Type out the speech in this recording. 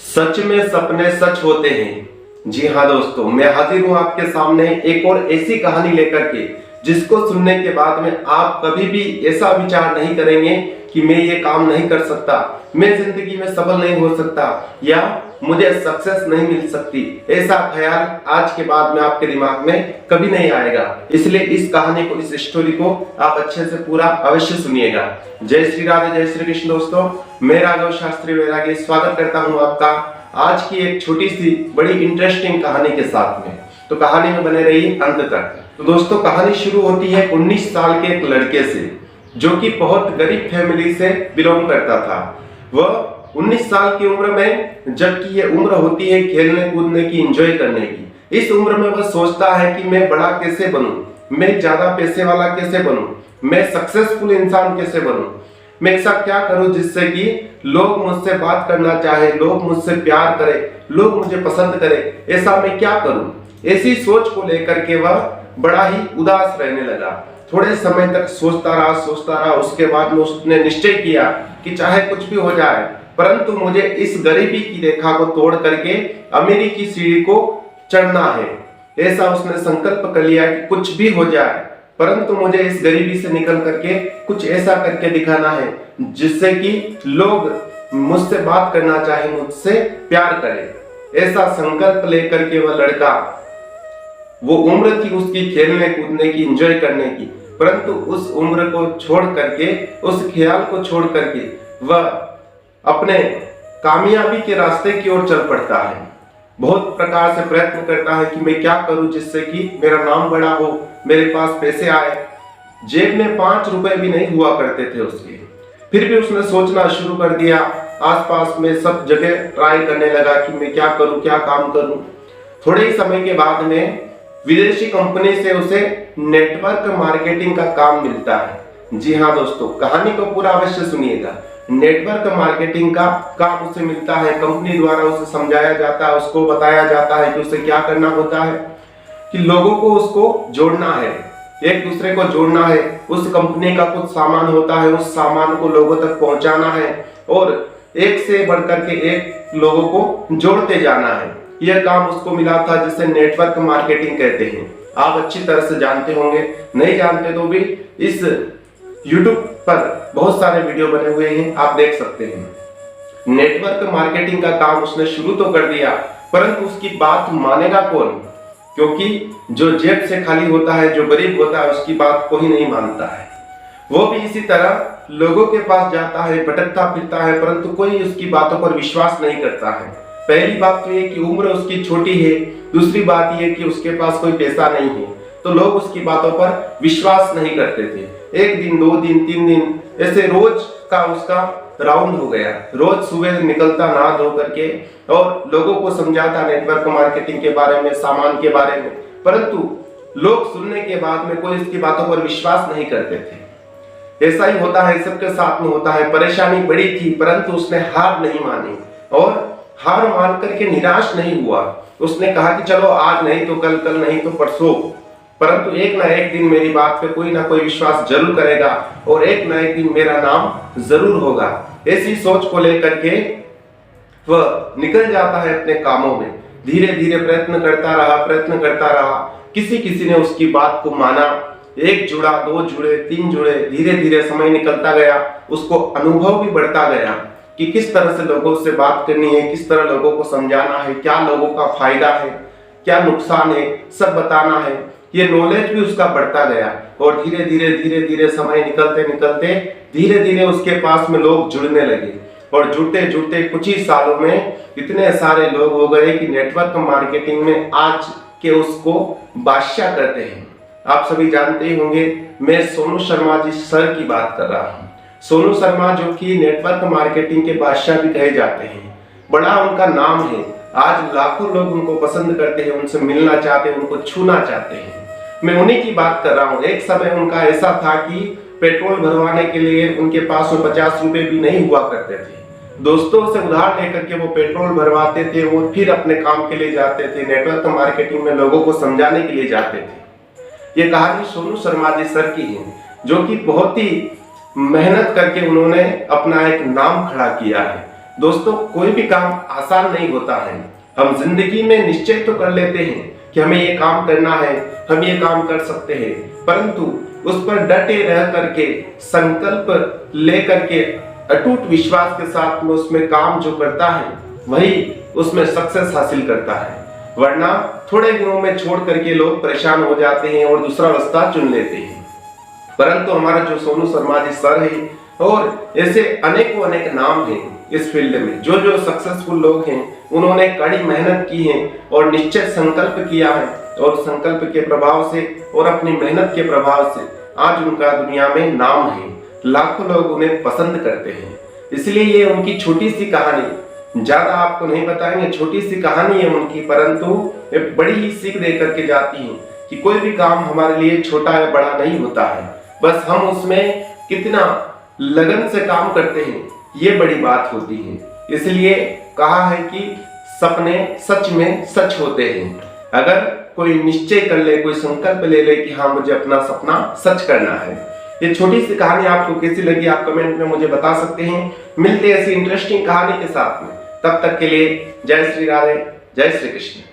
सच में सपने सच होते हैं। जी हाँ दोस्तों, मैं हाजिर हूँ आपके सामने एक और ऐसी कहानी लेकर के जिसको सुनने के बाद में आप कभी भी ऐसा विचार नहीं करेंगे कि मैं ये काम नहीं कर सकता, मैं जिंदगी में सफल नहीं हो सकता या मुझे सक्सेस नहीं मिल सकती। ऐसा ख्याल आज के बाद में आपके दिमाग में कभी नहीं आएगा। इसलिए इस कहानी को, इस स्टोरी को आप अच्छे से पूरा अवश्य सुनिएगा। जय श्री राधे, जय श्री कृष्ण। दोस्तों, मैं राघव शास्त्री वैरागी स्वागत करता हूँ आपका आज की एक छोटी सी बड़ी इंटरेस्टिंग कहानी के साथ में। तो कहानी में बने रहिए अंत तक। तो दोस्तों, कहानी शुरू होती है 19 साल के एक लड़के से जो कि बहुत गरीब फैमिली से बिलोंग करता था। वह 19 साल की उम्र में, जबकि ये उम्र होती है खेलने कूदने की, एंजॉय करने की, इस उम्र में वह सोचता है कि मैं बड़ा कैसे बनूं, मैं ज्यादा पैसे वाला कैसे बनूं, मैं सक्सेसफुल इंसान कैसे बनूं, मैं ऐसा क्या करूं जिससे कि लोग मुझसे बात करना चाहे, लोग मुझसे प्यार करें, लोग मुझे पसंद करें, ऐसा मैं क्या करूं। ऐसी सोच को लेकर के वह बड़ा ही उदास रहने लगा। थोड़े समय तक सोचता रहा। उसके बाद में उसने निश्चय किया कि चाहे कुछ भी हो जाए, परंतु मुझे इस गरीबी की रेखा को तोड़ करके अमीरी की सीढ़ी को चढ़ना है। ऐसा उसने संकल्प कर लिया कि कुछ भी हो जाए, परंतु मुझे इस गरीबी से निकल करके कुछ ऐसा करके दिखाना है जिससे कि लोग मुझसे बात करना चाहे, मुझसे प्यार करें। ऐसा संकल्प लेकर के वह लड़का, वो उम्र थी उसकी खेलने कूदने की, एंजॉय करने की, परंतु उस उम्र को छोड़ करके, उस ख्याल को छोड़ करके वह अपने कामयाबी के रास्ते की ओर चल पड़ता है। बहुत प्रकार से प्रयत्न करता है कि मैं क्या करूं जिससे कि मेरा नाम बड़ा हो, मेरे पास पैसे आए। जेब में 5 रुपए भी नहीं हुआ करते थे उसके, फिर भी उसने सोचना शुरू कर दिया। आसपास में सब जगह ट्राई करने लगा कि मैं क्या करूं, क्या काम करूं। थोड़े ही समय के बाद में विदेशी कंपनी से उसे नेटवर्क मार्केटिंग का काम मिलता है। जी हाँ दोस्तों, कहानी को पूरा अवश्य सुनिएगा। नेटवर्क मार्केटिंग का काम उसे मिलता है। कंपनी द्वारा उसे समझाया जाता है, उसको बताया जाता है कि उसे क्या करना होता है, कि लोगों को उसको जोड़ना है, एक दूसरे को जोड़ना है। उस कंपनी का कुछ सामान होता है, उस सामान को लोगों तक पहुंचाना है और एक से बढ़कर के एक लोगों को जोड़ते जाना है। यह काम उसको मिला था, जिसे नेटवर्क मार्केटिंग कहते हैं। आप अच्छी तरह से जानते होंगे, नहीं जानते तो भी इस YouTube पर बहुत सारे वीडियो बने हुए हैं, आप देख सकते हैं। नेटवर्क मार्केटिंग का काम उसने शुरू तो कर दिया, परंतु उसकी बात मानेगा कौन? क्योंकि जो जेब से खाली होता है, जो गरीब होता है, उसकी बात कोई नहीं मानता है। वो भी इसी तरह लोगों के पास जाता है, भटकता फिरता है, परंतु कोई उसकी बातों पर विश्वास नहीं करता है। पहली बात तो ये कि उम्र उसकी छोटी है, दूसरी बात ये कि उसके पास कोई पैसा नहीं है, तो लोग उसकी बातों पर विश्वास नहीं करते थे। 1 दिन, 2 दिन, 3 दिन, ऐसे रोज का उसका राउंड हो गया। रोज सुबह निकलता नहा धो करके और लोगों को समझाता नेटवर्क मार्केटिंग के बारे में, सामान के बारे में, परंतु लोग सुनने के बाद में कोई इसकी बातों पर विश्वास नहीं करते थे। ऐसा ही होता है, सबके साथ में होता है। परेशानी बड़ी थी, परंतु उसने हार नहीं मानी और हार मान करके निराश नहीं हुआ। उसने कहा कि चलो आज नहीं तो कल, कल नहीं तो परसों, परंतु एक ना एक दिन मेरी बात पे कोई ना कोई विश्वास जरूर करेगा और एक ना एक दिन मेरा नाम जरूर होगा। ऐसी सोच को लेकर के वह निकल जाता है अपने कामों में। धीरे धीरे प्रयत्न करता रहा। किसी ने उसकी बात को माना। 1 जुड़ा, 2 जुड़े, 3 जुड़े। धीरे धीरे समय निकलता गया, उसको अनुभव भी बढ़ता गया कि किस तरह से लोगों से बात करनी है, किस तरह लोगों को समझाना है, क्या लोगों का फायदा है, क्या नुकसान है, सब बताना है। ये नॉलेज भी उसका बढ़ता गया और धीरे धीरे समय निकलते धीरे धीरे उसके पास में लोग जुड़ने लगे और जुड़ते कुछ ही सालों में इतने सारे लोग हो गए कि नेटवर्क मार्केटिंग में आज के उसको बादशाह करते हैं। आप सभी जानते ही होंगे, मैं सोनू शर्मा जी सर की बात कर रहा हूँ। सोनू शर्मा जो कि नेटवर्क मार्केटिंग के बादशाह भी कहे जाते हैं। बड़ा उनका नाम है। आज लाखों लोग उनको पसंद करते हैं, उनसे मिलना चाहते हैं, उनको छूना चाहते हैं। मैं उन्हीं की बात कर रहा हूँ। एक समय उनका ऐसा था कि पेट्रोल भरवाने के लिए उनके पास में 50 रुपए भी नहीं हुआ करते थे। दोस्तों से उधार लेकर के वो पेट्रोल भरवाते थे, वो फिर अपने काम के लिए जाते थे, नेटवर्क मार्केटिंग में लोगों को समझाने के लिए जाते थे। ये कहानी सोनू शर्मा जी सर की है, जो कि बहुत ही मेहनत करके उन्होंने अपना एक नाम खड़ा किया है। दोस्तों कोई भी काम आसान नहीं होता है। हम जिंदगी में निश्चय तो कर लेते हैं कि हमें ये काम करना है, हम ये काम कर सकते हैं, परंतु उस पर डटे रह करके, संकल्प ले करके, अटूट विश्वास के साथ में उसमें काम जो करता है वही उसमें सक्सेस हासिल करता है। वरना थोड़े दिनों में छोड़ करके लोग परेशान हो जाते हैं और दूसरा रास्ता चुन लेते हैं। परंतु हमारा जो सोनू शर्मा जी सर है और ऐसे अनेकों अनेक नाम हैं इस फील्ड में, जो जो सक्सेसफुल लोग हैं उन्होंने कड़ी मेहनत की है और निश्चय संकल्प किया है, और संकल्प के प्रभाव से और अपनी मेहनत के प्रभाव से आज उनका दुनिया में नाम है। लाखों लोग उन्हें पसंद करते हैं। इसलिए ये उनकी छोटी सी कहानी, ज्यादा आपको नहीं बताएंगे, छोटी सी कहानी है उनकी, परंतु एक बड़ी ही सीख दे करके जाती है कि कोई भी काम हमारे लिए छोटा या बड़ा नहीं होता है, बस हम उसमें कितना लगन से काम करते हैं ये बड़ी बात होती है। इसलिए कहा है कि सपने सच में सच होते हैं। अगर कोई निश्चय कर ले, कोई संकल्प ले ले कि हाँ मुझे अपना सपना सच करना है। ये छोटी सी कहानी आपको कैसी लगी आप कमेंट में मुझे बता सकते हैं। मिलते हैं ऐसी इंटरेस्टिंग कहानी के साथ में, तब तक के लिए जय श्री राधे, जय श्री कृष्ण।